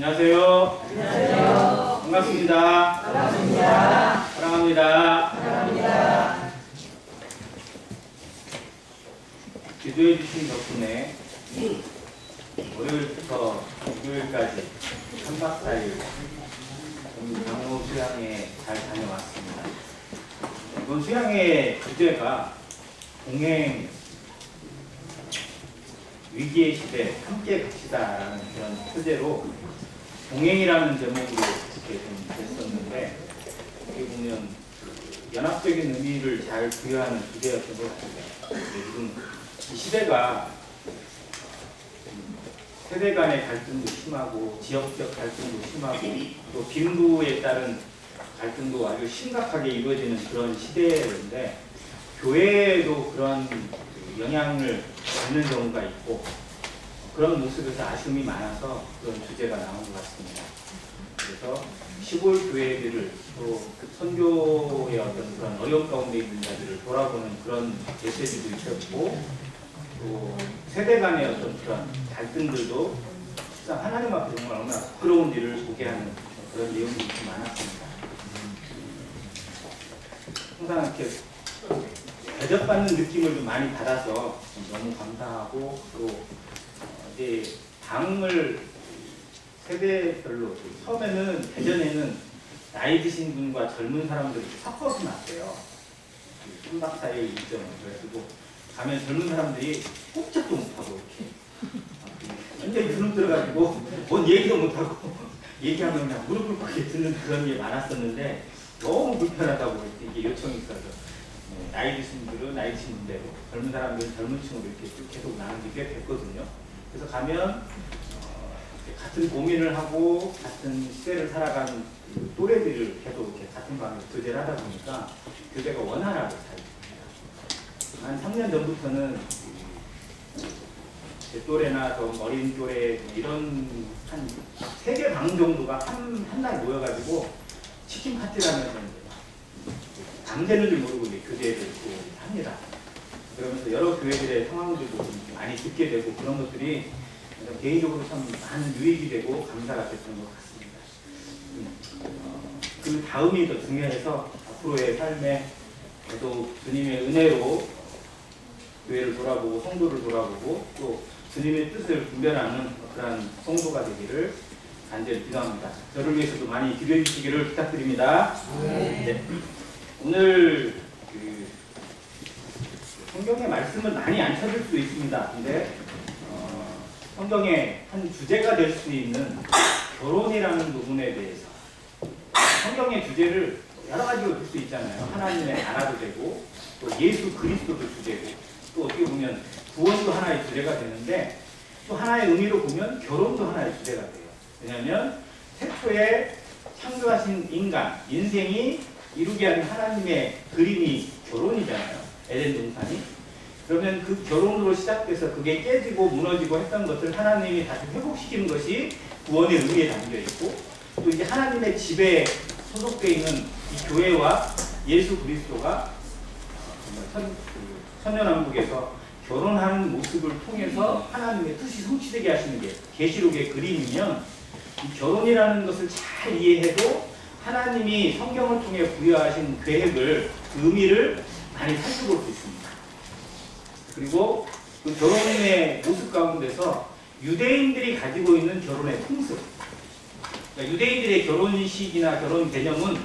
안녕하세요. 안녕하세요. 반갑습니다. 반갑습니다. 사랑합니다. 사랑합니다. 기도해 주신 덕분에 월요일부터 일요일까지 3박 4일 장로 수양에 잘 다녀왔습니다. 이번 수양의 주제가 동행 위기의 시대 함께 갑시다라는 그런 소재로 동행이라는 제목으로 이렇게 좀 됐었는데, 어떻게 보면 연합적인 의미를 잘 부여하는 주제였던 것 같아요. 지금 이 시대가 세대 간의 갈등도 심하고 지역적 갈등도 심하고 또 빈부에 따른 갈등도 아주 심각하게 이루어지는 그런 시대인데, 교회에도 그런 영향을 받는 경우가 있고 그런 모습에서 아쉬움이 많아서 그런 주제가 나온 것 같습니다. 그래서 시골 교회들을 또 선교의 어떤 그런 어려움 가운데 있는 자들을 돌아보는 그런 메시지도 있었고, 또 세대 간의 어떤 그런 갈등들도 실상 하나님 앞에 정말 얼마나 부끄러운지를 보게 하는 그런 내용들이 좀 많았습니다. 항상 이렇게 대접받는 느낌을 좀 많이 받아서 너무 감사하고, 또 이제 방을 세대별로 처음에는 대전에는 나이 드신 분과 젊은 사람들이 섞어서 놨어요. 3박 4일 일정을. 그래서 가면 젊은 사람들이 꼼짝도 못하고 이렇게 완전히 주눅 들어가지고 뭔 얘기도 못하고 얘기하면 그냥 무릎 꿇고 듣는 그런 게 많았었는데, 너무 불편하다고 이렇게 요청이 있어서 나이 드신 분들은 나이 드신 분대로, 젊은 사람들은 젊은 층으로 이렇게 쭉 계속 나눈 지 꽤 됐거든요. 그래서 가면 같은 고민을 하고 같은 시대를 살아가는 또래들을 계속 이렇게 같은 방에 교제를 하다 보니까 교제가 원활하고 잘 됩니다. 한 3년 전부터는 제 또래나 더 어린 또래 이런 한 3개 방 정도가 한 날 모여가지고 치킨 파티를 하면서 잠되는 줄 모르고 이제 교제를 합니다. 그러면서 여러 교회들의 상황들도 좀 많이 듣게 되고, 그런 것들이 개인적으로 참 많은 유익이 되고 감사가 됐던 것 같습니다. 그 다음이 더 중요해서 앞으로의 삶에 저도 주님의 은혜로 교회를 돌아보고 성도를 돌아보고 또 주님의 뜻을 분별하는 그런 성도가 되기를 간절히 기도합니다. 저를 위해서도 많이 기도해 주시기를 부탁드립니다. 네. 오늘 성경의 말씀은 많이 안 찾을 수도 있습니다. 근데 성경의 한 주제가 될 수 있는 결혼이라는 부분에 대해서 성경의 주제를 여러 가지로 볼 수 있잖아요. 하나님의 나라도 되고 또 예수 그리스도도 주제고, 또 어떻게 보면 구원도 하나의 주제가 되는데, 또 하나의 의미로 보면 결혼도 하나의 주제가 돼요. 왜냐하면 태초에 창조하신 인간, 인생이 이루게 하는 하나님의 그림이 결혼이잖아요. 에덴 동산이. 그러면 그 결혼으로 시작돼서 그게 깨지고 무너지고 했던 것을 하나님이 다시 회복시키는 것이 구원의 의미에 담겨 있고, 또 이제 하나님의 집에 소속되어 있는 이 교회와 예수 그리스도가 천년왕국에서 결혼하는 모습을 통해서 하나님의 뜻이 성취되게 하시는 게 계시록의 그림이면, 이 결혼이라는 것을 잘 이해해도 하나님이 성경을 통해 부여하신 계획을, 그 의미를 많이 살펴볼 수 있습니다. 그리고 그 결혼의 모습 가운데서 유대인들이 가지고 있는 결혼의 풍습, 그러니까 유대인들의 결혼식이나 결혼 개념은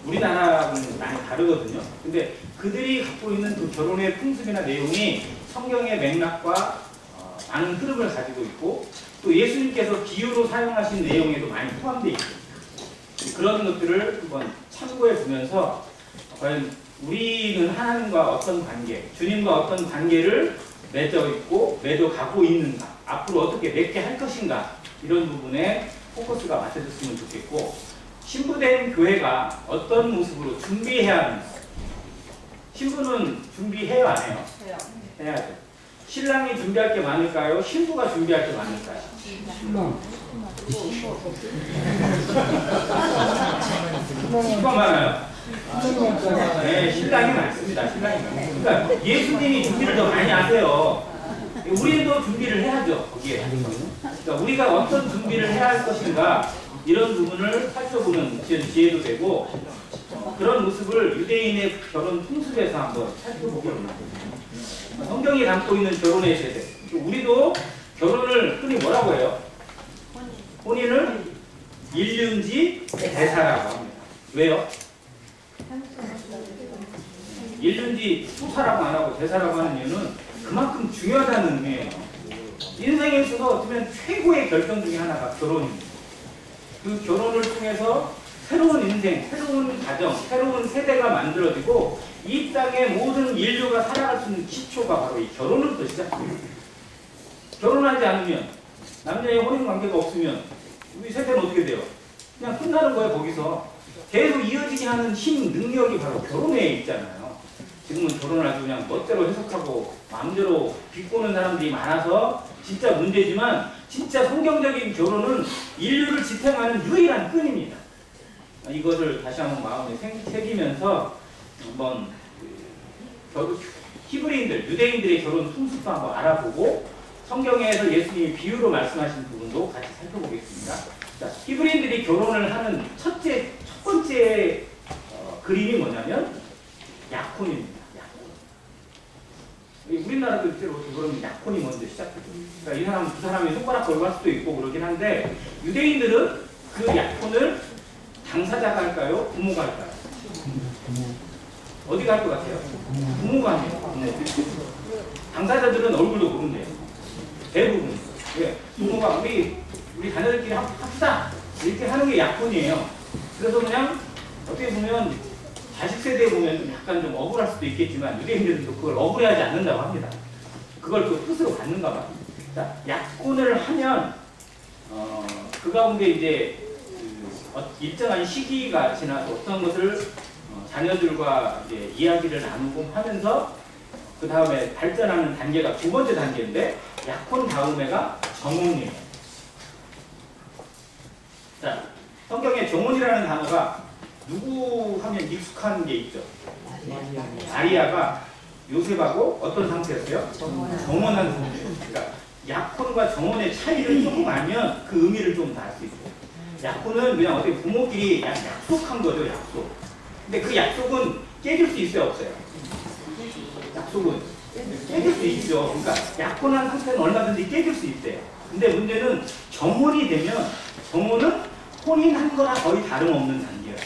우리나라하고는 많이 다르거든요. 근데 그들이 갖고 있는 그 결혼의 풍습이나 내용이 성경의 맥락과 많은 흐름을 가지고 있고, 또 예수님께서 비유로 사용하신 내용에도 많이 포함되어 있습니다. 그런 것들을 한번 참고해 보면서 과연 우리는 하나님과 어떤 관계, 주님과 어떤 관계를 맺어 있고 맺어 가고 있는가, 앞으로 어떻게 맺게 할 것인가, 이런 부분에 포커스가 맞춰졌으면 좋겠고, 신부된 교회가 어떤 모습으로 준비해야 하는가. 신부는 준비해요, 안 해요? 해야죠. 신랑이 준비할 게 많을까요? 신부가 준비할 게 많을까요? 신부가 많아요. 네, 신랑이 많습니다. 신랑이 많습니다. 그러니까 예수님이 준비를 더 많이 하세요. 우리도 준비를 해야죠. 거기에. 그러니까 우리가 어떤 준비를 해야 할 것인가 이런 부분을 살펴보는 지혜도 되고 그런 모습을 유대인의 결혼 풍습에서 한번 살펴보겠습니다. 성경이 담고 있는 결혼의 세대. 우리도 결혼을 흔히 뭐라고 해요? 혼인을 일륜지 대사라고 합니다. 왜요? 일륜지 소사라고 안 하고 대사라고 하는 이유는 그만큼 중요하다는 의미예요. 인생에 있어서 어쩌면 최고의 결정 중에 하나가 결혼입니다. 그 결혼을 통해서 새로운 인생, 새로운 가정, 새로운 세대가 만들어지고 이 땅의 모든 인류가 살아갈 수 있는 기초가 바로 이 결혼으로부터 시작합니다. 결혼하지 않으면, 남녀의 혼인관계가 없으면 우리 세대는 어떻게 돼요? 그냥 끝나는 거예요. 거기서 계속 이어지게 하는 힘, 능력이 바로 결혼에 있잖아요. 지금은 결혼을 아주 그냥 멋대로 해석하고 마음대로 비꼬는 사람들이 많아서 진짜 문제지만 진짜 성경적인 결혼은 인류를 지탱하는 유일한 끈입니다. 이것을 다시 한번 마음에 새기면서 한번 히브리인들, 유대인들의 결혼 풍습도 한번 알아보고 성경에서 예수님이 비유로 말씀하신 부분도 같이 살펴보겠습니다. 자, 히브리인들이 결혼을 하는 첫 번째 그림이 뭐냐면 약혼입니다. 약혼. 우리나라도 실제로 그런 약혼이 먼저 시작되죠. 그러니까 두 사람이 손가락 걸고 할 수도 있고 그러긴 한데 유대인들은 그 약혼을 당사자가 할까요? 부모가 할까요? 어디가 할 것 같아요? 부모가 합니다. 당사자들은 얼굴도 모른대요. 대부분. 예, 부모가 우리 자녀들끼리 합시다 이렇게 하는 게 약혼이에요. 그래서 그냥 어떻게 보면 자식 세대에 보면 좀 약간 좀 억울할 수도 있겠지만 유대인들은 또 그걸 억울해하지 않는다고 합니다. 그걸 또 뜻으로 받는가 봐. 자, 약혼을 하면 그 가운데 이제 일정한 시기가 지나서 어떤 것을 자녀들과 이제 이야기를 나누고 하면서 그 다음에 발전하는 단계가 두 번째 단계인데 약혼 다음에가 정혼이에요. 자, 성경에 정혼이라는 단어가 누구 하면 익숙한 게 있죠? 마리아가 요셉하고 어떤 상태였어요? 정혼한 상태예요. 그러니까 약혼과 정혼의 차이를 조금 알면 그 의미를 좀 다 알 수 있어요. 약혼은 그냥 어떻게 부모끼리 약속한 거죠, 약속. 근데 그 약속은 깨질 수 있어요, 없어요? 약속은 깨질 수 있죠. 그러니까 약혼한 상태는 얼마든지 깨질 수 있대요. 근데 문제는 정혼이 되면 정혼은 혼인한 거랑 거의 다름없는 단계예요.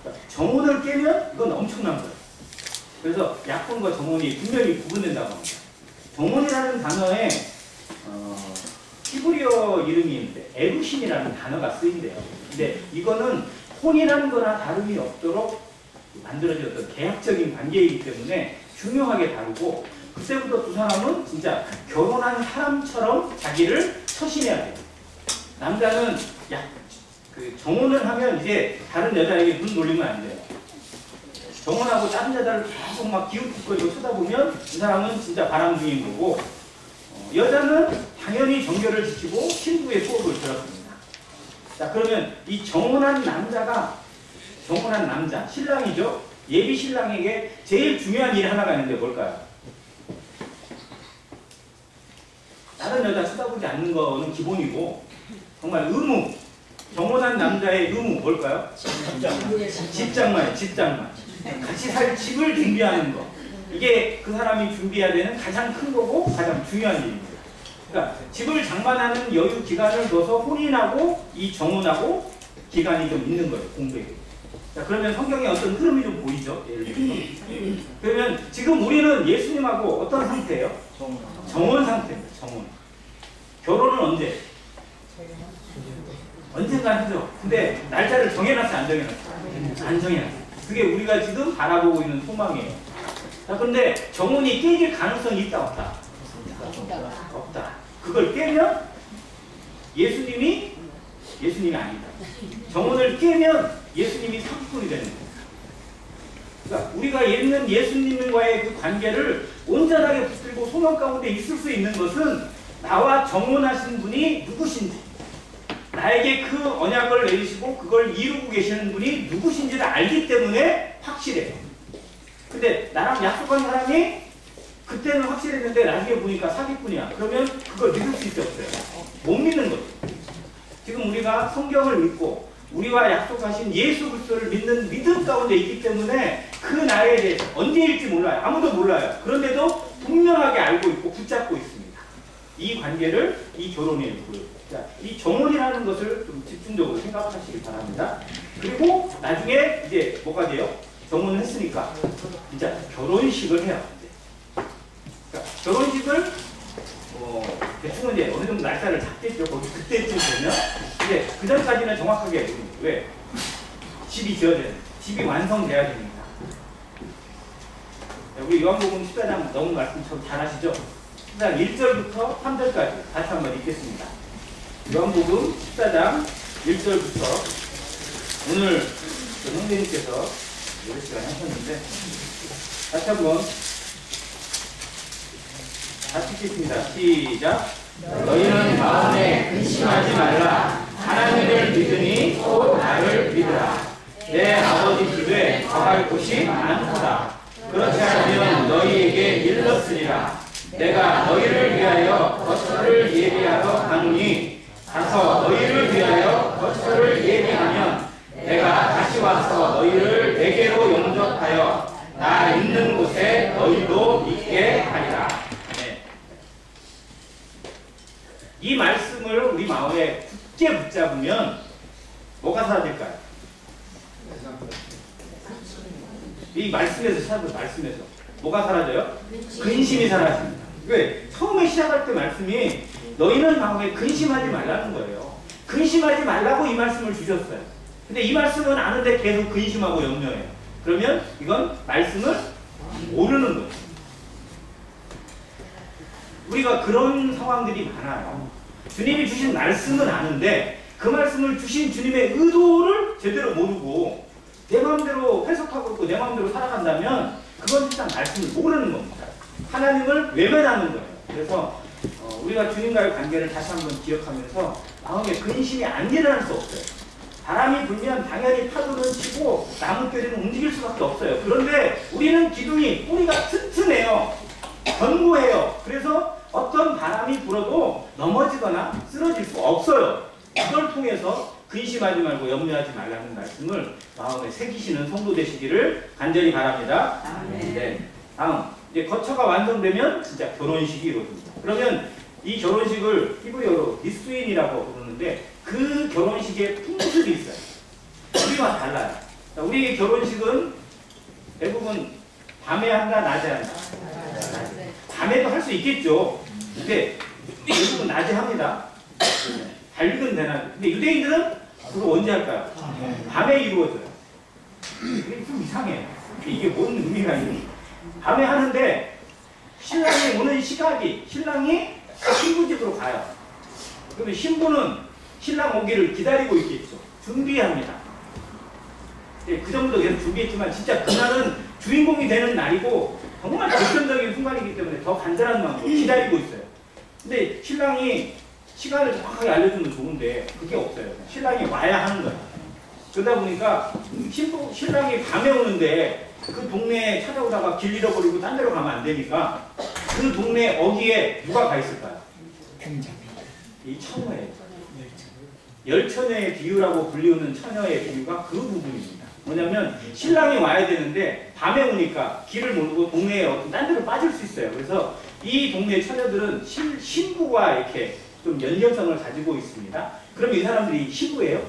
그러니까 정혼을 깨면 이건 엄청난 거예요. 그래서 약혼과 정혼이 분명히 구분된다고 합니다. 정혼이라는 단어에 히브리어 이름인데 에루신이라는 단어가 쓰인대요. 근데 이거는 혼인한 거나 다름이 없도록 만들어진 어떤 계약적인 관계이기 때문에 중요하게 다루고 그때부터 두 사람은 진짜 결혼한 사람처럼 자기를 처신해야 돼요. 남자는 정혼을 하면 이제 다른 여자에게 눈 돌리면 안 돼요. 정혼하고 다른 여자를 계속 막 기웃거리고 쳐다보면 이 사람은 진짜 바람둥이인 거고 여자는 당연히 정결을 지키고 신부의 수업을 들었습니다. 자, 그러면 이 정혼한 남자, 신랑이죠. 예비 신랑에게 제일 중요한 일이 하나가 있는데 뭘까요? 다른 여자 쳐다보지 않는 거는 기본이고 정말 의무, 정혼한 남자의 의무 뭘까요? 집장만. 같이 살 집을 준비하는 거. 이게 그 사람이 준비해야 되는 가장 큰 거고 가장 중요한 일입니다. 그러니까 집을 장만하는 여유 기간을 둬서 혼인하고 이 정혼하고 기간이 좀 있는 거예요. 공부에. 자, 그러면 성경에 어떤 흐름이 좀 보이죠? 예를 들어서. 그러면 지금 우리는 예수님하고 어떤 상태예요? 정혼 상태입니다. 정혼. 결혼은 언제? 언젠가 하죠. 근데 날짜를 정해놨어요? 안 정해놨어요? 안 정해놨어요. 그게 우리가 지금 바라보고 있는 소망이에요. 자, 근데 정혼이 깨질 가능성이 있다 없다? 없다. 그걸 깨면 예수님이 아니다. 정혼을 깨면 예수님이 사기꾼이 되는 거예요. 그러니까 우리가 있는 예수님과의 그 관계를 온전하게 붙들고 소망 가운데 있을 수 있는 것은 나와 정혼하신 분이 누구신지, 나에게 그 언약을 내리시고 그걸 이루고 계시는 분이 누구신지를 알기 때문에 확실해요. 근데 나랑 약속한 사람이 그때는 확실했는데 나중에 보니까 사기꾼이야. 그러면 그걸 믿을 수 있지 없어요? 못 믿는 거죠. 지금 우리가 성경을 믿고 우리와 약속하신 예수 그리스도를 믿는 믿음 가운데 있기 때문에 그 날에 대해서 언제일지 몰라요. 아무도 몰라요. 그런데도 분명하게 알고 있고 붙잡고 있습니다. 이 관계를 이 결혼이에요. 자, 이 정혼이라는 것을 좀 집중적으로 생각하시기 바랍니다. 그리고 나중에 이제 뭐가 돼요? 정혼을 했으니까 진짜 결혼식을 해요. 그러니까 결혼식을 대충은 이제 어느 정도 날짜를 잡겠죠. 거기 그때쯤 되면 이제 그 전까지는 정확하게 왜 집이 지어져야 돼. 집이 완성돼야 됩니다. 우리 요한복음 14장 너무 말씀처럼 잘 아시죠? 14장 1절부터 3절까지 다시 한번 읽겠습니다. 요한복음 14장 1절부터 오늘 선생님께서 여러 시간 하셨는데 다시 한번 다시 읽겠습니다. 시작. 너희는 마음에 근심하지 말라. 하나님을 믿으니 또 나를 믿으라. 내 아버지 집에 거할 곳이 많도다. 그렇지 않으면 너희에게 일렀으리라. 내가 너희를 위하여 거처를 예비하러 가노니 가서 너희를 위하여 거처를 예비하면 내가 다시 와서 너희를 내게로 영접하여 나 있는 곳에 너희도 있게 하리라. 네. 이 말씀을 우리 마음에 굳게 붙잡으면 뭐가 사라질까요? 이 말씀에서 사라져요. 말씀에서 뭐가 사라져요? 근심이 사라집니다. 왜? 처음에 시작할 때 말씀이 너희는 마음에 근심하지 말라는 거예요. 근심하지 말라고 이 말씀을 주셨어요. 근데 이 말씀은 아는데 계속 근심하고 염려해요. 그러면 이건 말씀을 모르는 거예요. 우리가 그런 상황들이 많아요. 주님이 주신 말씀은 아는데 그 말씀을 주신 주님의 의도를 제대로 모르고 내 마음대로 해석하고 있고 내 마음대로 살아간다면 그건 일단 말씀을 모르는 겁니다. 하나님을 외면하는 거예요. 그래서 우리가 주님과의 관계를 다시 한번 기억하면서 마음에 근심이 안 일어날 수 없어요. 바람이 불면 당연히 파도는 치고 나뭇가지는 움직일 수밖에 없어요. 그런데 우리는 기둥이 뿌리가 튼튼해요. 견고해요. 그래서 어떤 바람이 불어도 넘어지거나 쓰러질 수 없어요. 그걸 통해서 근심하지 말고 염려하지 말라는 말씀을 마음에 새기시는 성도 되시기를 간절히 바랍니다. 네. 다음 이제 거처가 완성되면 진짜 결혼식이 이루어집니다. 그러면 이 결혼식을 히브리어로 니수인이라고 부르는데 그 결혼식에 풍습이 있어요. 우리와 달라요. 우리 결혼식은 대부분 밤에 한다, 낮에 한다. 밤에도 할 수 있겠죠. 근데 대부분 낮에 합니다. 밝은 데나. 근데 유대인들은 그거 언제 할까요? 밤에 이루어져요. 이게 좀 이상해요. 이게 뭔 의미가 있니? 밤에 하는데 신랑이 오는 시각이 신랑이 신부 집으로 가요. 그러면 신부는 신랑 오기를 기다리고 있겠죠. 준비합니다. 그 정도 계속 준비했지만 진짜 그날은 주인공이 되는 날이고 정말 결정적인 순간이기 때문에 더 간절한 마음으로 기다리고 있어요. 근데 신랑이 시간을 정확하게 알려주면 좋은데 그게 없어요. 신랑이 와야 하는 거예요. 그러다 보니까 신랑이 밤에 오는데 그 동네에 찾아오다가 길 잃어버리고 딴 데로 가면 안 되니까 그 동네 어귀에 누가 가 있을까요? 이 처녀예요. 열처녀의 비유라고 불리우는 처녀의 비유가 그 부분입니다. 뭐냐면 신랑이 와야 되는데 밤에 오니까 길을 모르고 동네에 어떤 딴 데로 빠질 수 있어요. 그래서 이 동네 처녀들은 신부와 이렇게 좀 연결성을 가지고 있습니다. 그럼 이 사람들이 신부예요?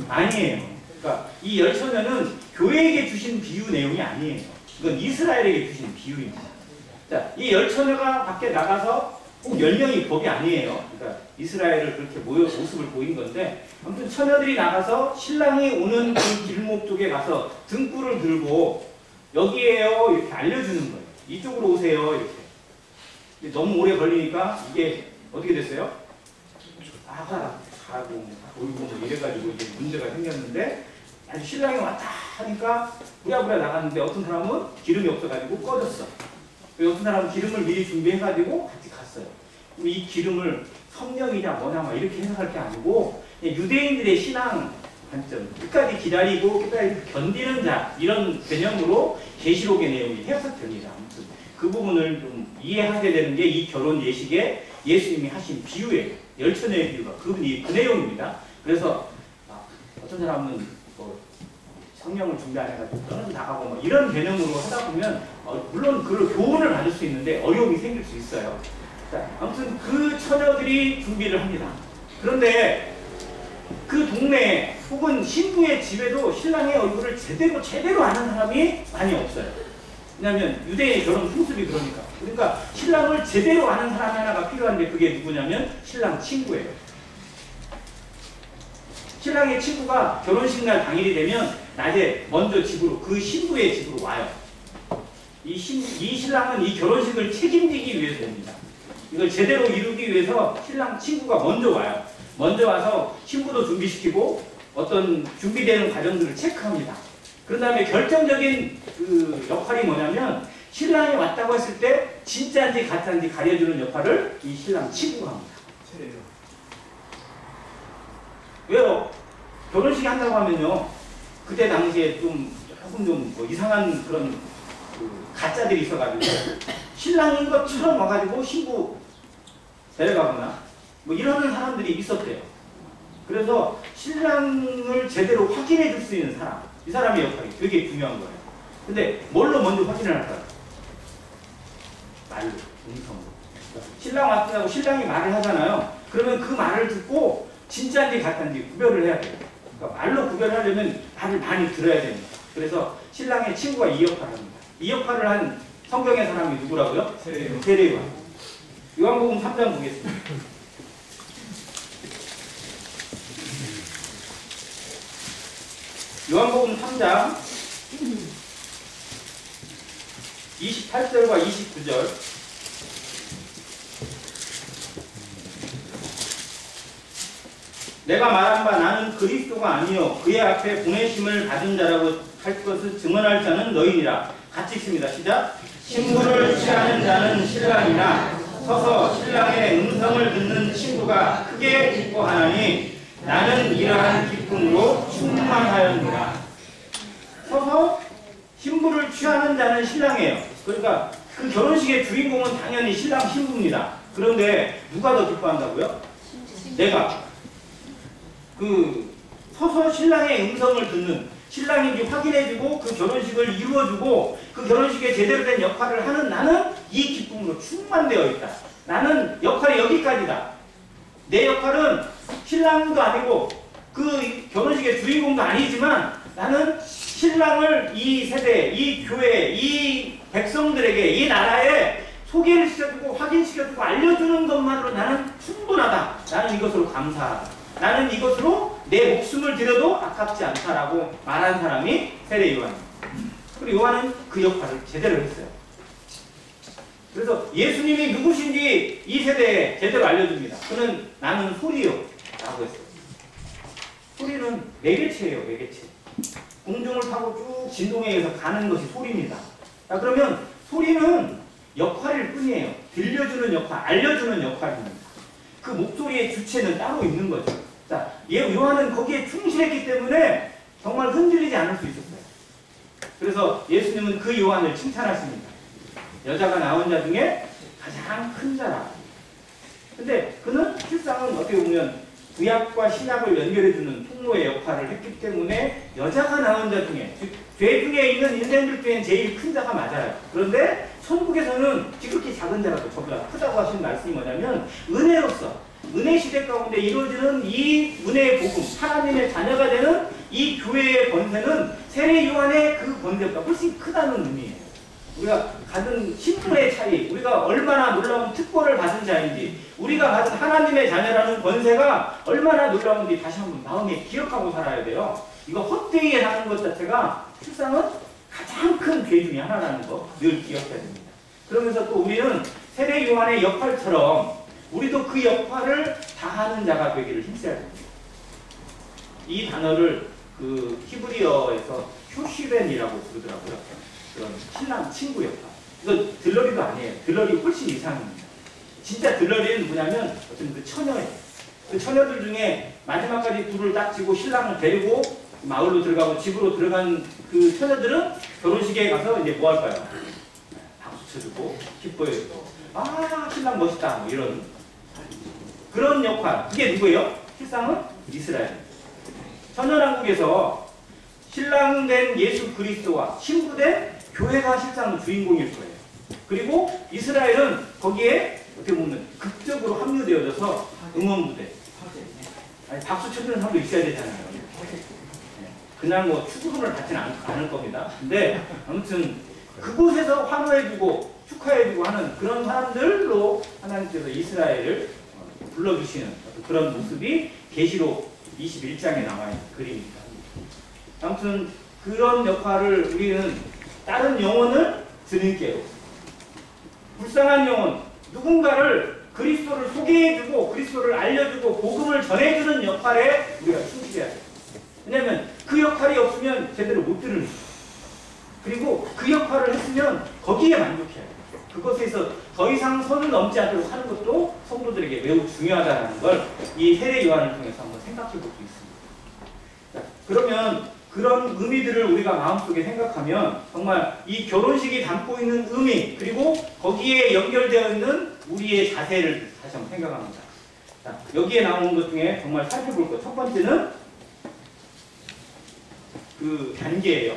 아니에요. 그러니까 이 열처녀는 교회에게 주신 비유 내용이 아니에요. 이건 이스라엘에게 주신 비유입니다. 자, 이 열처녀가 밖에 나가서 꼭 10명이 법이 아니에요. 그러니까 이스라엘을 그렇게 모습을 보인 건데 아무튼 처녀들이 나가서 신랑이 오는 그 길목 쪽에 가서 등불을 들고 여기에요 이렇게 알려주는 거예요. 이쪽으로 오세요 이렇게. 너무 오래 걸리니까 이게 어떻게 됐어요? 가고 울고 뭐 이래가지고 이제 문제가 생겼는데 아주 신랑이 왔다 하니까 부랴부랴 나갔는데 어떤 사람은 기름이 없어가지고 꺼졌어. 어떤 사람은 기름을 미리 준비해가지고 같이 갔어요. 이 기름을 성령이냐 뭐냐 막 이렇게 해석할 게 아니고 유대인들의 신앙 관점, 끝까지 기다리고 끝까지 견디는 자 이런 개념으로 계시록의 내용이 해석됩니다. 아무튼 그 부분을 좀 이해하게 되는 게 이 결혼 예식에 예수님이 하신 비유예요. 열처녀의 비유가 그 내용입니다. 그래서 어떤 사람은 뭐 성령을 준비 안 해가지고 떠나서 나가고 뭐 이런 개념으로 하다 보면 물론 그 교훈을 받을 수 있는데 어려움이 생길 수 있어요. 자, 아무튼 그 처녀들이 준비를 합니다. 그런데 그 동네 혹은 신부의 집에도 신랑의 얼굴을 제대로 아는 사람이 많이 없어요. 왜냐하면 유대의 결혼 풍습이 그러니까 신랑을 제대로 아는 사람이 하나가 필요한데 그게 누구냐면 신랑 친구예요. 신랑의 친구가 결혼식 날 당일이 되면 낮에 먼저 집으로 그 신부의 집으로 와요. 이 신랑은 이 결혼식을 책임지기 위해서 옵니다. 이걸 제대로 이루기 위해서 신랑 친구가 먼저 와요. 먼저 와서 신부도 준비시키고 어떤 준비되는 과정들을 체크합니다. 그런 다음에 결정적인 그 역할이 뭐냐면 신랑이 왔다고 했을 때 진짜인지 가짜인지 가려주는 역할을 이 신랑 친구가 합니다. 왜요? 결혼식 한다고 하면요. 그때 당시에 조금 뭐 이상한 그런 가짜들이 있어가지고 신랑인 것처럼 와가지고 신부 데려가거나 뭐 이러는 사람들이 있었대요. 그래서 신랑을 제대로 확인해 줄 수 있는 사람, 이 사람의 역할이 되게 중요한 거예요. 근데 뭘로 먼저 확인을 할까요? 말로, 음성으로. 신랑 왔다고 신랑이 말을 하잖아요. 그러면 그 말을 듣고 진짜인지 가짜인지 구별을 해야 돼요. 그러니까 말로 구별하려면 말을 많이 들어야 됩니다. 그래서 신랑의 친구가 이 역할을 합니다. 이 역할을 한 성경의 사람이 누구라고요? 세례요한. 요한복음 3장 보겠습니다. 요한복음 3장 28절과 29절. 내가 말한 바 나는 그리스도가 아니요 그의 앞에 보내심을 받은 자라고 할 것을 증언할 자는 너희니라. 같이 읽습니다. 시작. 신부를 취하는 자는 신랑이나 서서 신랑의 음성을 듣는 친구가 크게 기뻐하나니 나는 이러한 기쁨으로 충만하였노라. 서서 신부를 취하는 자는 신랑이에요. 그러니까 그 결혼식의 주인공은 당연히 신랑 신부입니다. 그런데 누가 더 기뻐한다고요? 내가 서서 신랑의 음성을 듣는, 신랑인지 확인해주고 그 결혼식을 이루어주고 그 결혼식에 제대로 된 역할을 하는 나는 이 기쁨으로 충만되어 있다. 나는 역할이 여기까지다. 내 역할은 신랑도 아니고 그 결혼식의 주인공도 아니지만 나는 신랑을 이 세대, 이 교회, 이 백성들에게, 이 나라에 소개를 시켜주고 확인시켜주고 알려주는 것만으로 나는 충분하다. 나는 이것으로 감사하다. 나는 이것으로 내 목숨을 들여도 아깝지 않다라고 말한 사람이 세례 요한입니다. 그리고 요한은 그 역할을 제대로 했어요. 그래서 예수님이 누구신지 이 세대에 제대로 알려줍니다. 그는 나는 소리요 라고 했어요. 소리는 매개체예요. 매개체. 공중을 타고 쭉 진동에 의해서 가는 것이 소리입니다. 자, 그러면 소리는 역할일 뿐이에요. 들려주는 역할, 알려주는 역할입니다. 그 목소리의 주체는 따로 있는 거죠. 자, 요한은 거기에 충실했기 때문에 정말 흔들리지 않을 수 있었어요. 그래서 예수님은 그 요한을 칭찬하십니다. 여자가 낳은 자 중에 가장 큰 자라. 근데 그는 실상은 어떻게 보면 구약과 신약을 연결해주는 통로의 역할을 했기 때문에 여자가 낳은 자 중에, 즉 죄 중에 있는 인생들 중엔 제일 큰 자가 맞아요. 그런데 천국에서는 지극히 작은 자라도 저보다 크다고 하신 말씀이 뭐냐면 은혜로서, 은혜 시대 가운데 이루어지는 이 은혜의 복음, 하나님의 자녀가 되는 이 교회의 권세는 세례 요한의 그 권세보다 훨씬 크다는 의미예요. 우리가 가진 신분의 차이, 우리가 얼마나 놀라운 특권을 받은 자인지, 우리가 가진 하나님의 자녀라는 권세가 얼마나 놀라운지 다시 한번 마음에 기억하고 살아야 돼요. 이거 헛되이 하는 것 자체가 실상은 가장 큰 죄 중에 하나라는 거 늘 기억해야 됩니다. 그러면서 또 우리는 세례 요한의 역할처럼 우리도 그 역할을 다하는 자가 되기를 힘써야 됩니다. 이 단어를 그 히브리어에서 효시벤이라고 부르더라고요. 그런 신랑 친구 역할. 이거 들러리도 아니에요. 들러리 훨씬 이상입니다. 진짜 들러리는 뭐냐면 어떤 그 처녀예요. 그 처녀들 중에 마지막까지 불을 딱 지고 신랑을 데리고 마을로 들어가고 집으로 들어간 그 처녀들은 결혼식에 가서 이제 뭐 할까요? 박수 박수쳐주고 기뻐해주고 신랑 멋있다 뭐 이런 그런 역할. 그게 누구예요? 실상은 이스라엘. 천연왕국에서 신랑된 예수 그리스도와 신부된 교회가 실상은 주인공일 거예요. 그리고 이스라엘은 거기에 어떻게 보면 극적으로 합류되어져서 응원부대. 아니, 박수 쳐주는 사람도 있어야 되잖아요. 그냥 뭐 축구를 받지는 않을 겁니다. 근데 아무튼 그곳에서 환호해주고 축하해주고 하는 그런 사람들로 하나님께서 이스라엘을 불러주시는 그런 모습이 계시록 21장에 나와 있는 그림입니다. 아무튼 그런 역할을 우리는 다른 영혼을 드릴게요. 불쌍한 영혼, 누군가를 그리스도를 소개해주고 그리스도를 알려주고 복음을 전해주는 역할에 우리가 충실해야 돼요. 왜냐하면 그 역할이 없으면 제대로 못 들으니까. 그리고 그 역할을 했으면 거기에 만족해야 돼요. 그것에서 더 이상 선을 넘지 않도록 하는 것도 성도들에게 매우 중요하다는 걸 이 세례 요한을 통해서 한번 생각해 볼 수 있습니다. 자, 그러면 그런 의미들을 우리가 마음속에 생각하면 정말 이 결혼식이 담고 있는 의미 그리고 거기에 연결되어 있는 우리의 자세를 다시 한번 생각합니다. 자, 여기에 나오는 것 중에 정말 살펴볼 것. 첫 번째는 그 단계예요.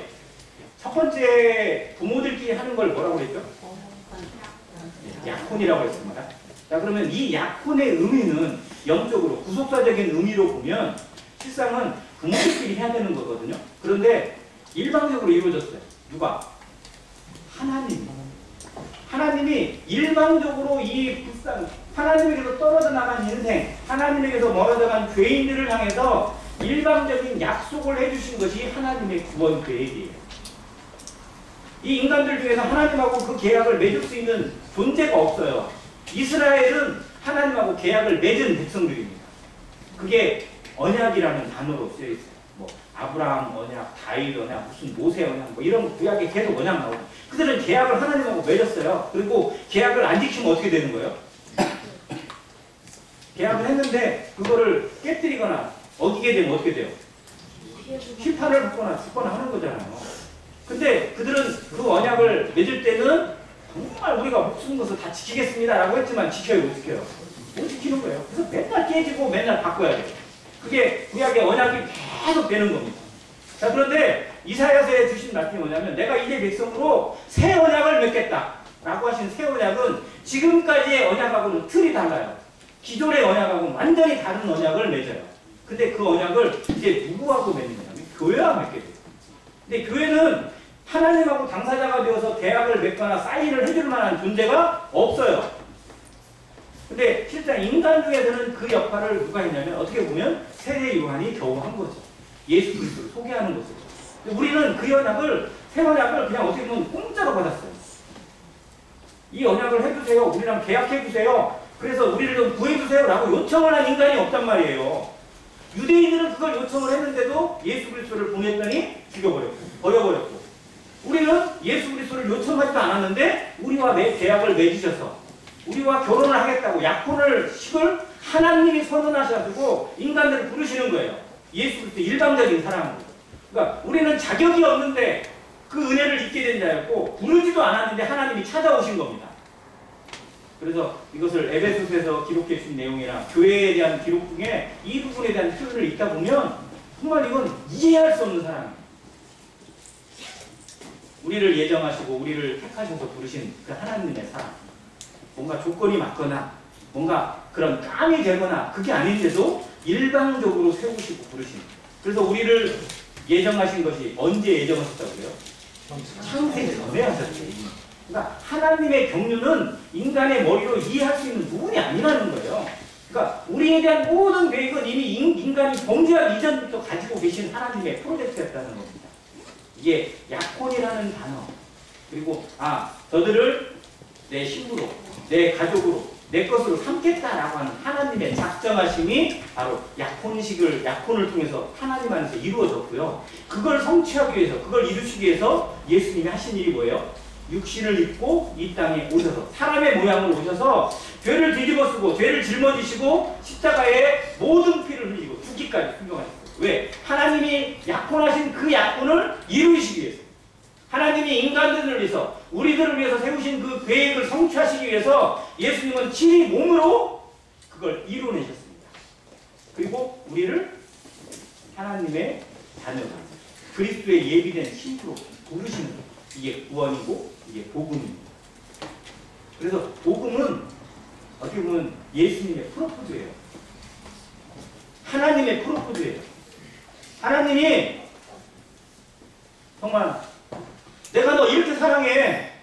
첫 번째 부모들끼리 하는 걸 뭐라고 그랬죠? 약혼이라고 했습니다. 자, 그러면 이 약혼의 의미는 영적으로 구속사적인 의미로 보면 실상은 부모들끼리 해야 되는 거거든요. 그런데 일방적으로 이루어졌어요. 누가? 하나님이 일방적으로 이 불쌍 하나님에게서 떨어져 나간 인생, 하나님에게서 멀어져 간 죄인들을 향해서 일방적인 약속을 해주신 것이 하나님의 구원 계획이에요. 이 인간들 중에서 하나님하고 그 계약을 맺을 수 있는 존재가 없어요. 이스라엘은 하나님하고 계약을 맺은 백성들입니다. 그게 언약이라는 단어로 쓰여 있어요. 뭐 아브라함 언약, 다윗 언약, 무슨 모세 언약, 뭐 이런 구약에 계속 언약 나오고 그들은 계약을 하나님하고 맺었어요. 그리고 계약을 안 지키면 어떻게 되는 거예요? 계약을 했는데 그거를 깨뜨리거나 어기게 되면 어떻게 돼요? 심판을 받거나 죽거나 하는 거잖아요. 근데 그들은 그 언약을 맺을 때는 정말 우리가 목숨 것을 다 지키겠습니다 라고 했지만 지켜요, 못 지켜요? 못 지키는 거예요. 그래서 맨날 깨지고 맨날 바꿔야 돼요. 그게 구약의 언약이 계속 되는 겁니다. 자, 그런데 이사야서에 주신 말씀이 뭐냐면 내가 이제 백성으로 새 언약을 맺겠다 라고 하신 새 언약은 지금까지의 언약하고는 틀이 달라요. 기존의 언약하고는 완전히 다른 언약을 맺어요. 근데 그 언약을 이제 누구하고 맺는 거냐면 교회와 맺게 돼요. 근데 교회는 하나님하고 당사자가 되어서 계약을 맺거나 사인을 해줄 만한 존재가 없어요. 근데 실제 인간 중에서는 그 역할을 누가 했냐면 어떻게 보면 세례 요한이 겨우 한 거죠. 예수 그리스도를 소개하는 거죠. 우리는 그 언약을, 새 언약을 그냥 어떻게 보면 공짜로 받았어요. 이 언약을 해주세요. 우리랑 계약해주세요. 그래서 우리를 좀 구해주세요 라고 요청을 한 인간이 없단 말이에요. 유대인들은 그걸 요청을 했는데도 예수 그리스도를 보냈더니 죽여버렸고 버려버렸고 우리는 예수 그리스도를 요청하지도 않았는데 우리와 계약을 맺으셔서 우리와 결혼을 하겠다고 약혼을 식을 하나님이 선언하셔가지고 인간들을 부르시는 거예요. 예수 그리스도 일방적인 사랑으로. 그러니까 우리는 자격이 없는데 그 은혜를 입게 된 자였고 부르지도 않았는데 하나님이 찾아오신 겁니다. 그래서 이것을 에베소서에서 기록해 주신 내용이나 교회에 대한 기록 중에 이 부분에 대한 표현을 읽다 보면 정말 이건 이해할 수 없는 사랑입니다. 우리를 예정하시고 우리를 택하셔서 부르신 그 하나님의 사랑. 뭔가 조건이 맞거나 뭔가 그런 깜이 되거나 그게 아닌데도 일방적으로 세우시고 부르신. 그래서 우리를 예정하신 것이 언제 예정하셨다고요? 창세 전에 하셨죠. 그러니까 하나님의 경륜은 인간의 머리로 이해할 수 있는 부분이 아니라는 거예요. 그러니까 우리에 대한 모든 계획은 이미 인간이 범죄하기 이전부터 가지고 계신 하나님의 프로젝트였다는 겁니다. 이게 약혼이라는 단어 그리고 저들을 내 신부로 내 가족으로 내 것으로 삼겠다라고 하는 하나님의 작정하심이 바로 약혼을 통해서 하나님 안에서 이루어졌고요. 그걸 성취하기 위해서 그걸 이루시기 위해서 예수님이 하신 일이 뭐예요? 육신을 입고 이 땅에 오셔서 사람의 모양으로 오셔서 죄를 뒤집어 쓰고 죄를 짊어지시고 십자가에 모든 피를 흘리고 죽기까지 순종하셨어요. 왜? 하나님이 약혼하신 그 약혼을 이루시기 위해서 하나님이 인간들을 위해서, 우리들을 위해서 세우신 그 계획을 성취하시기 위해서 예수님은 친히 몸으로 그걸 이루어내셨습니다. 그리고 우리를 하나님의 자녀가, 그리스도의 예비된 신부로 부르시는 것. 이게 구원이고 이게 복음입니다. 그래서 복음은 어떻게 보면 예수님의 프로포즈예요. 하나님의 프로포즈예요. 하나님이 정말 내가 너 이렇게 사랑해,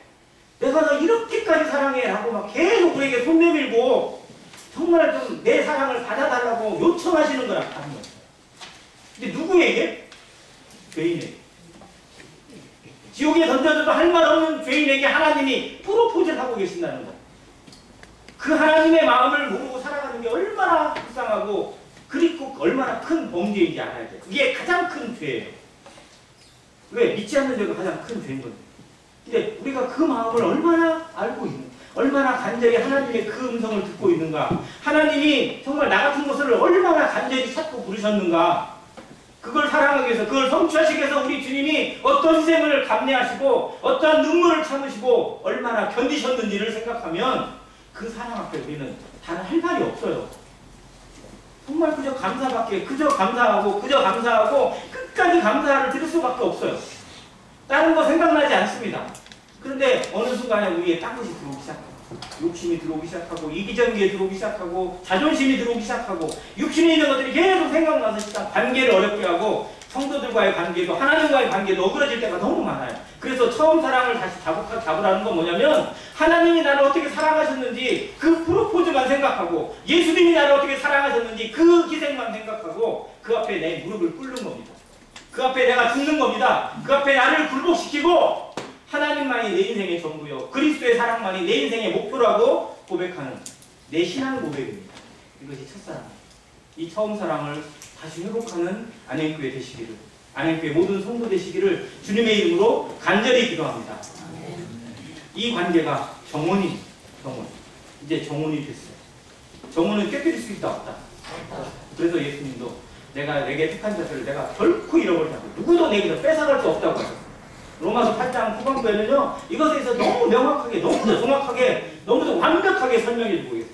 내가 너 이렇게까지 사랑해 라고 막 계속 우리에게 손 내밀고 정말 좀 내 사랑을 받아달라고 요청하시는 거라 하는 거예요. 근데 누구에게? 죄인에게. 지옥에 던져져도 할 말 없는 죄인에게 하나님이 프로포즈를 하고 계신다는 거. 그 하나님의 마음을 모르고 살아가는 게 얼마나 불쌍하고 그리고 얼마나 큰 범죄인지 알아야 돼요. 그게 가장 큰 죄예요. 왜? 믿지 않는 죄가 가장 큰 죄인 거죠. 근데 우리가 그 마음을 얼마나 알고 있는, 얼마나 간절히 하나님의 그 음성을 듣고 있는가, 하나님이 정말 나 같은 것을 얼마나 간절히 찾고 부르셨는가, 그걸 사랑하기 위해서, 그걸 성취하시기 위해서 우리 주님이 어떤 희생을 감내하시고 어떤 눈물을 참으시고 얼마나 견디셨는지를 생각하면 그 사랑 앞에 우리는 다른 할 말이 없어요. 정말 그저 감사밖에, 그저 감사하고 끝까지 감사를 드릴 수밖에 없어요. 다른 거 생각나지 않습니다. 그런데 어느 순간에 우리에 딴 것이 들어오기 시작하고, 욕심이 들어오기 시작하고, 이기적인 들어오기 시작하고, 자존심이 들어오기 시작하고, 육신에 있는 것들이 계속 생각나서 일단 관계를 어렵게 하고, 성도들과의 관계도, 하나님과의 관계도 어그러질 때가 너무 많아요. 그래서 처음 사랑을 다시 잡으라는 건 뭐냐면, 하나님이 나를 어떻게 사랑하셨는지 그 프로포즈만 생각하고, 예수님이 나를 어떻게 사랑하셨는지 그 희생만 생각하고, 그 앞에 내 무릎을 꿇는 겁니다. 그 앞에 내가 죽는 겁니다. 그 앞에 나를 굴복시키고 하나님만이 내 인생의 전부요, 그리스도의 사랑만이 내 인생의 목표라고 고백하는 내 신앙 고백입니다. 이것이 첫사랑입니다. 이 처음 사랑을 다시 회복하는 안행교회 되시기를, 안행교회 모든 성도 되시기를 주님의 이름으로 간절히 기도합니다. 이 관계가 정원이, 이제 정원이 됐어요. 정원은 깨뜨릴 수 있다 없다. 그래서 예수님도 내게 택한 자들을 내가 결코 잃어버리지 않고 누구도 내게서 뺏어갈 수 없다고 하셨어요. 로마서 8장 후반부에는요, 이것에 대해서 너무 명확하게, 너무도 정확하게, 너무도 완벽하게 설명해 주고 계세요.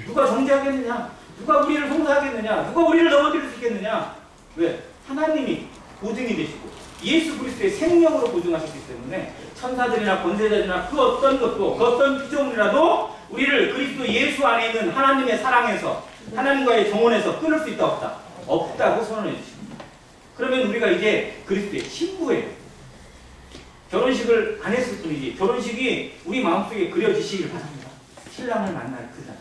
누가 정죄하겠느냐? 누가 우리를 송사하겠느냐? 누가 우리를 넘어뜨릴 수 있겠느냐? 왜? 하나님이 보증이 되시고 예수 그리스도의 생명으로 보증하셨기 때문에 천사들이나 권세자들이나 그 어떤 것도, 그 어떤 피조물이라도 우리를 그리스도 예수 안에 있는 하나님의 사랑에서, 하나님과의 정원에서 끊을 수 있다 없다? 없다고 선언해 주십니다. 그러면 우리가 이제 그리스도의 신부예요. 결혼식을 안 했을 뿐이지 결혼식이 우리 마음속에 그려지시길 바랍니다. 신랑을 만날 그날,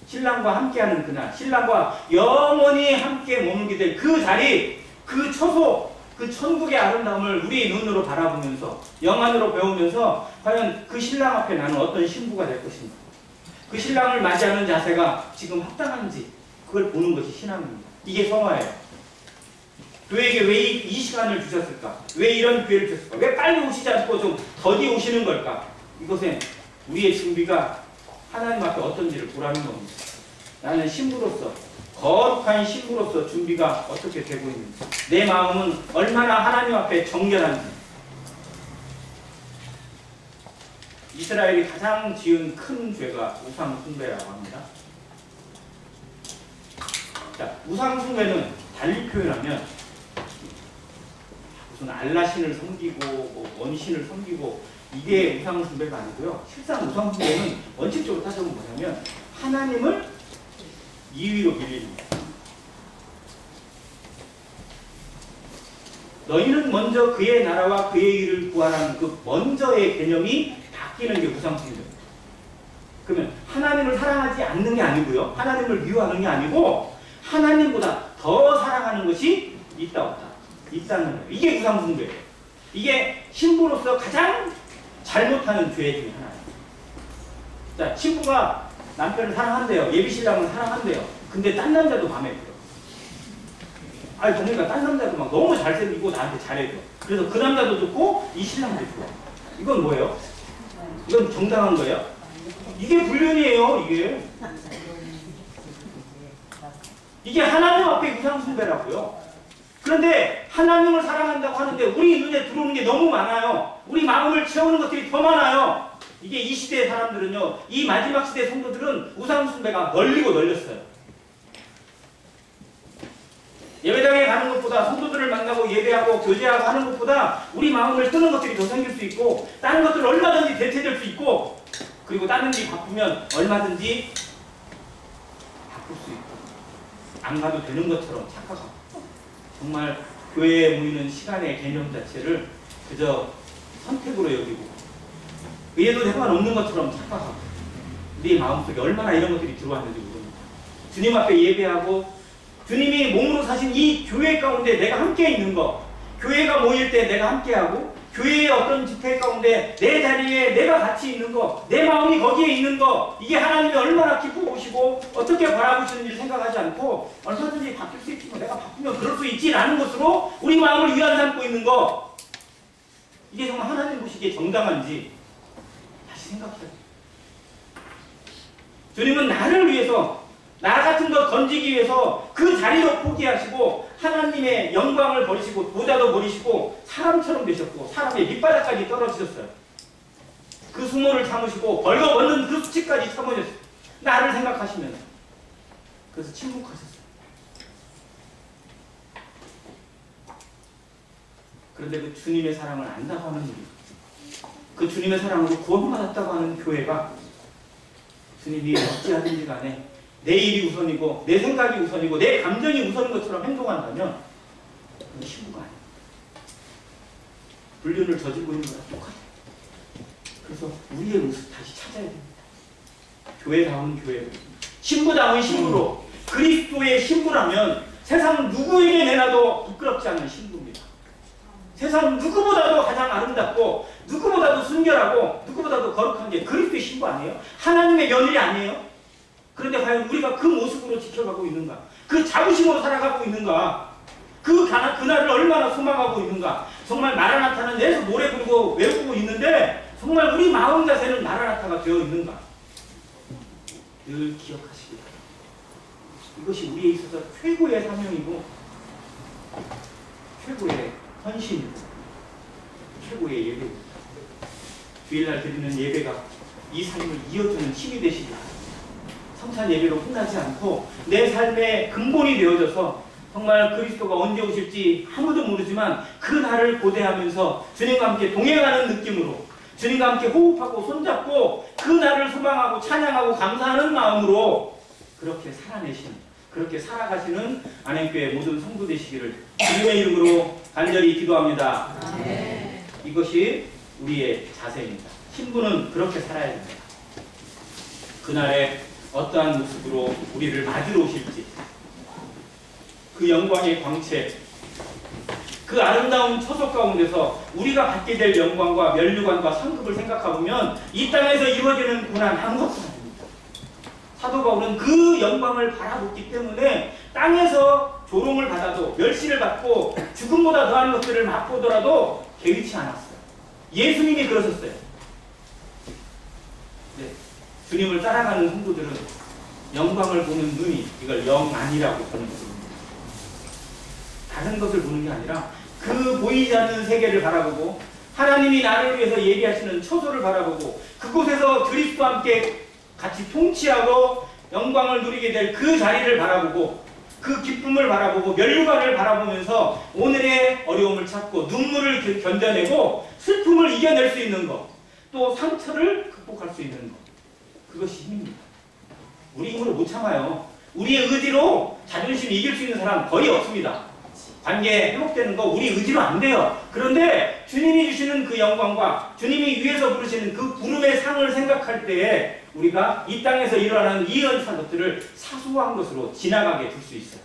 신랑과 함께하는 그날, 신랑과 영원히 함께 머물게 될 그 자리, 그 처소, 그 천국의 아름다움을 우리 눈으로 바라보면서, 영안으로 배우면서 과연 그 신랑 앞에 나는 어떤 신부가 될 것인가, 그 신랑을 맞이하는 자세가 지금 합당한지 그걸 보는 것이 신앙입니다. 이게 성화예요. 교회에게 왜 이 시간을 주셨을까? 왜 이런 기회를 주셨을까? 왜 빨리 오시지 않고 좀 더디 오시는 걸까? 이것은 우리의 준비가 하나님 앞에 어떤지를 보라는 겁니다. 나는 신부로서, 거룩한 신부로서 준비가 어떻게 되고 있는지, 내 마음은 얼마나 하나님 앞에 정결한지. 이스라엘이 가장 지은 큰 죄가 우상 숭배라고 합니다. 자, 우상 숭배는 달리 표현하면 무슨 알라신을 섬기고 뭐 원신을 섬기고 이게 우상 숭배가 아니고요. 실상 우상 숭배는 원칙적으로 따져보면 뭐냐면 하나님을 2위로 밀리는 거예요. 너희는 먼저 그의 나라와 그의 일을 구하라는 그 먼저의 개념이 바뀌는 게 우상 숭배입니다. 그러면 하나님을 사랑하지 않는 게 아니고요. 하나님을 미워하는 게 아니고 하나님보다 더 사랑하는 것이 있다 없다. 있다는 거예요. 이게 우상 숭배예요. 이게 신부로서 가장 잘못하는 죄 중에 하나예요. 자, 신부가 남편을 사랑한대요. 예비신랑을 사랑한대요. 근데 딴 남자도 마음에 들어. 아니, 보니까 딴 남자도 막 너무 잘생기고 나한테 잘해줘. 그래서 그 남자도 좋고 이 신랑도 좋아. 이건 뭐예요? 이건 정당한 거예요? 이게 불륜이에요. 이게 하나님 앞에 우상 숭배라고요. 그런데 하나님을 사랑한다고 하는데 우리 눈에 들어오는 게 너무 많아요. 우리 마음을 채우는 것들이 더 많아요. 이게 이 시대의 사람들은요, 이 마지막 시대 성도들은 우상 숭배가 널리고 널렸어요. 예배당에 가는 것보다, 성도들을 만나고 예배하고 교제하고 하는 것보다 우리 마음을 쓰는 것들이 더 생길 수 있고, 다른 것들은 얼마든지 대체될 수 있고, 그리고 다른 일이 바쁘면 얼마든지 바꿀 수 있고, 안 가도 되는 것처럼 착각하고, 정말 교회에 모이는 시간의 개념 자체를 그저 선택으로 여기고 의해도 상관없는 것처럼 착각하고, 우리의 마음속에 얼마나 이런 것들이 들어왔는지 모릅니다. 주님 앞에 예배하고 주님이 몸으로 사신 이 교회 가운데 내가 함께 있는 거, 교회가 모일 때 내가 함께하고, 교회의 어떤 집회 가운데 내 자리에 내가 같이 있는 거, 내 마음이 거기에 있는 거, 이게 하나님이 얼마나 기뻐보시고 어떻게 바라보시는지 생각하지 않고 얼마든지 바뀔 수 있지만 내가 바꾸면 그럴 수 있지라는 것으로 우리 마음을 위안 삼고 있는 거, 이게 정말 하나님 보시기에 정당한지 다시 생각해야 돼요. 주님은 나를 위해서, 나 같은 거 건지기 위해서 그 자리도 포기하시고 하나님의 영광을 버리시고 모자도 버리시고 사람처럼 되셨고 사람의 밑바닥까지 떨어지셨어요. 그 수모를 참으시고 벌거벗는 그 수치까지 참으셨어요. 나를 생각하시면서. 그래서 침묵하셨어요. 그런데 그 주님의 사랑을 안다고 하는 우리, 그 주님의 사랑으로 구원받았다고 하는 교회가 주님이 어찌하든지 간에 내 일이 우선이고 내 생각이 우선이고 내 감정이 우선인 것처럼 행동한다면 그건 신부가 아니에요. 불륜을 저지르고 있는 거랑 똑같아요. 그래서 우리의 모습 다시 찾아야 됩니다. 교회다운 교회로, 신부다운 신부로, 그리스도의 신부라면 세상 누구에게 내놔도 부끄럽지 않는 신부입니다. 세상 누구보다도 가장 아름답고 누구보다도 순결하고 누구보다도 거룩한 게 그리스도의 신부 아니에요? 하나님의 며느리 아니에요? 그런데 과연 우리가 그 모습으로 지켜가고 있는가? 그 자부심으로 살아가고 있는가? 그날을 얼마나 소망하고 있는가? 정말 마라나타는 내서 노래 부르고 외우고 있는데 정말 우리 마음 자세는 마라나타가 되어 있는가? 늘 기억하시기 바랍니다. 이것이 우리에 있어서 최고의 사명이고 최고의 헌신이고 최고의 예배입니다. 주일날 드리는 예배가 이 삶을 이어주는 힘이 되시기 바랍니다. 성찬 예배로 끝나지 않고 내 삶의 근본이 되어져서 정말 그리스도가 언제 오실지 아무도 모르지만 그 날을 고대하면서 주님과 함께 동행하는 느낌으로, 주님과 함께 호흡하고 손잡고 그 날을 소망하고 찬양하고 감사하는 마음으로 그렇게 살아내시는, 그렇게 살아가시는 안행교회 모든 성도 되시기를 주님의 이름으로 간절히 기도합니다. 이것이 우리의 자세입니다. 신부는 그렇게 살아야 됩니다. 그날에 어떠한 모습으로 우리를 맞으러 오실지, 그 영광의 광채, 그 아름다운 처소 가운데서 우리가 받게 될 영광과 면류관과 상급을 생각해보면 이 땅에서 이루어지는 고난 아무것도 아닙니다. 사도 바울은 그 영광을 바라보기 때문에 땅에서 조롱을 받아도, 멸시를 받고 죽음보다 더한 것들을 맛보더라도 개의치 않았어요. 예수님이 그러셨어요. 네. 주님을 따라가는 성도들은 영광을 보는 눈이, 이걸 영안이라고 보는 것입니다. 다른 것을 보는 게 아니라 그 보이지 않는 세계를 바라보고 하나님이 나를 위해서 예비하시는 처소를 바라보고 그곳에서 그리스도와 함께 같이 통치하고 영광을 누리게 될 그 자리를 바라보고 그 기쁨을 바라보고 면류관을 바라보면서 오늘의 어려움을 찾고 눈물을 견뎌내고 슬픔을 이겨낼 수 있는 것, 또 상처를 극복할 수 있는 것, 그것이 힘입니다. 우리 힘으로 못 참아요. 우리의 의지로 자존심 이길 수 있는 사람 거의 없습니다. 관계 회복되는 거 우리 의지로 안 돼요. 그런데 주님이 주시는 그 영광과 주님이 위에서 부르시는 그 부름의 상을 생각할 때에 우리가 이 땅에서 일어나는 이연한 것들을 사소한 것으로 지나가게 둘 수 있어요.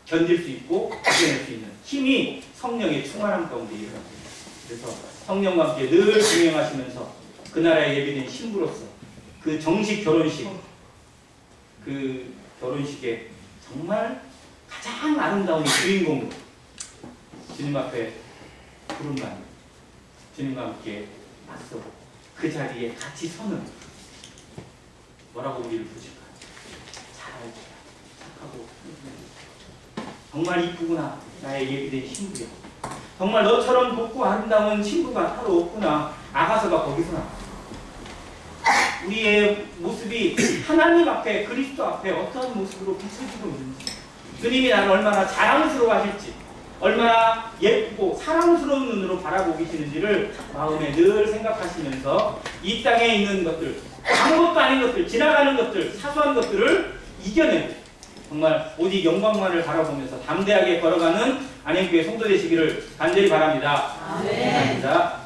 견딜 수 있고 이겨낼 수 있는 힘이 성령의 충만함 가운데 일어납니다. 그래서 성령과 함께 늘 동행하시면서 그 나라에 예비된 신부로서 그 정식 결혼식, 그 결혼식에 정말 가장 아름다운 주인공으로 주님 앞에 부름받는, 주님과 함께 맞서고 그 자리에 같이 서는, 뭐라고 우리를 부를까요? 잘 알고 착하고 정말 이쁘구나, 나의 예비된 신부야. 정말 너처럼 곱고 아름다운 신부가 따로 없구나. 아가서가 거기서 나와. 우리의 모습이 하나님 앞에, 그리스도 앞에 어떤 모습으로 비춰지고 있는지, 주님이 나를 얼마나 자랑스러워 하실지, 얼마나 예쁘고 사랑스러운 눈으로 바라보고 계시는지를 마음에 늘 생각하시면서 이 땅에 있는 것들, 아무것도 아닌 것들, 지나가는 것들, 사소한 것들을 이겨내고 정말 오직 영광만을 바라보면서 담대하게 걸어가는 안양교회 성도 되시기를 간절히 바랍니다. 아멘. 감사합니다.